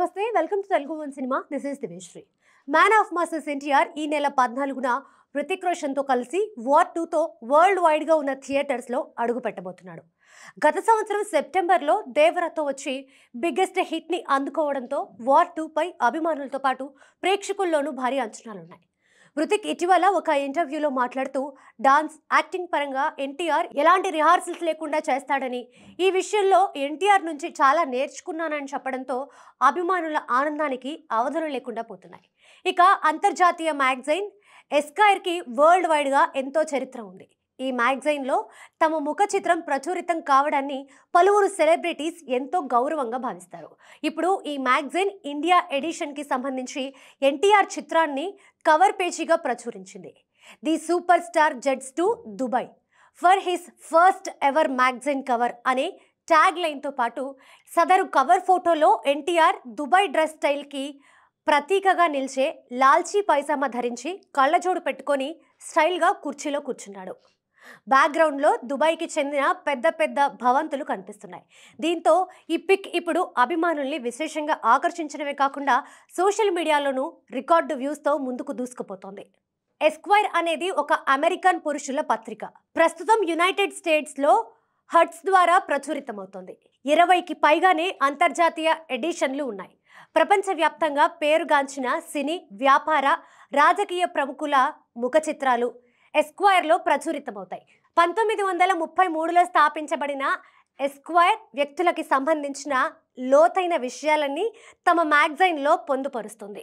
నమస్తే welcome to Telugu one cinema. This is Diveshri. Man of masses NTR ఈ నెల 14న హృతిక్ రోషన్తో కలిసి వార్ 2తో వరల్డ్ వైడ్గా ఉన్న థియేటర్స్లో అడుగు పెట్టబోతున్నాడు. గత సంవత్సరం సెప్టెంబర్లో దేవరాతో వచ్చి బిగ్గెస్ట్ హిట్ని అందుకోవడంతో వార్ 2పై అభిమానులతో పాటు ప్రేక్షకుల్లోనూ భారీ అంచనాలున్నాయి. హృతిక్ ఇటీవల ఒక ఇంటర్వ్యూలో మాట్లాడుతూ డాన్స్, యాక్టింగ్ పరంగా ఎన్టీఆర్ ఎలాంటి రిహార్సల్స్ లేకుండా చేస్తాడని, ఈ విషయంలో ఎన్టీఆర్ నుంచి చాలా నేర్చుకున్నానని చెప్పడంతో అభిమానుల ఆనందానికి అవధులు లేకుండా పోతున్నాయి. ఇక అంతర్జాతీయ మ్యాగజైన్ ఎస్క్వైర్కి వరల్డ్ వైడ్గా ఎంతో చరిత్ర ఉంది. ఈ మ్యాగజైన్లో తమ ముఖ చిత్రం ప్రచురితం కావడాన్ని పలువురు సెలబ్రిటీస్ ఎంతో గౌరవంగా భావిస్తారు. ఇప్పుడు ఈ మ్యాగజైన్ ఇండియా ఎడిషన్కి సంబంధించి ఎన్టీఆర్ చిత్రాన్ని కవర్ పేజీగా ప్రచురించింది. The super star jets to Dubai for his first ever magazine cover అనే ట్యాగ్ లైన్తో పాటు సదరు కవర్ ఫోటోలో ఎన్టీఆర్ దుబాయ్ డ్రెస్ స్టైల్కి ప్రతీకగా నిలిచే లాల్చీ పైజామా ధరించి కళ్ళజోడు పెట్టుకొని స్టైల్గా కుర్చీలో కూర్చున్నాడు. బ్యాక్గ్రౌండ్లో దుబాయ్కి చెందిన పెద్ద పెద్ద భవంతులు కనిపిస్తున్నాయి. దీంతో ఈ పిక్ ఇప్పుడు అభిమానుల్ని విశేషంగా ఆకర్షించడమే కాకుండా సోషల్ మీడియాలోనూ రికార్డు వ్యూస్తో ముందుకు దూసుకుపోతోంది. ఎస్క్వైర్ అనేది ఒక అమెరికన్ పురుషుల పత్రిక. ప్రస్తుతం యునైటెడ్ స్టేట్స్లో హర్ట్స్ ద్వారా ప్రచురితమవుతోంది. 20కి పైగానే అంతర్జాతీయ ఎడిషన్లు ఉన్నాయి. ప్రపంచవ్యాప్తంగా పేరుగాంచిన సినీ, వ్యాపార, రాజకీయ ప్రముఖుల ముఖ చిత్రాలు ఎస్క్వైర్లో ప్రచురితమవుతాయి. 1933లో స్థాపించబడిన ఎస్క్వైర్ వ్యక్తులకి సంబంధించిన లోతైన విషయాలన్నీ తమ మ్యాగజైన్లో పొందుపరుస్తుంది.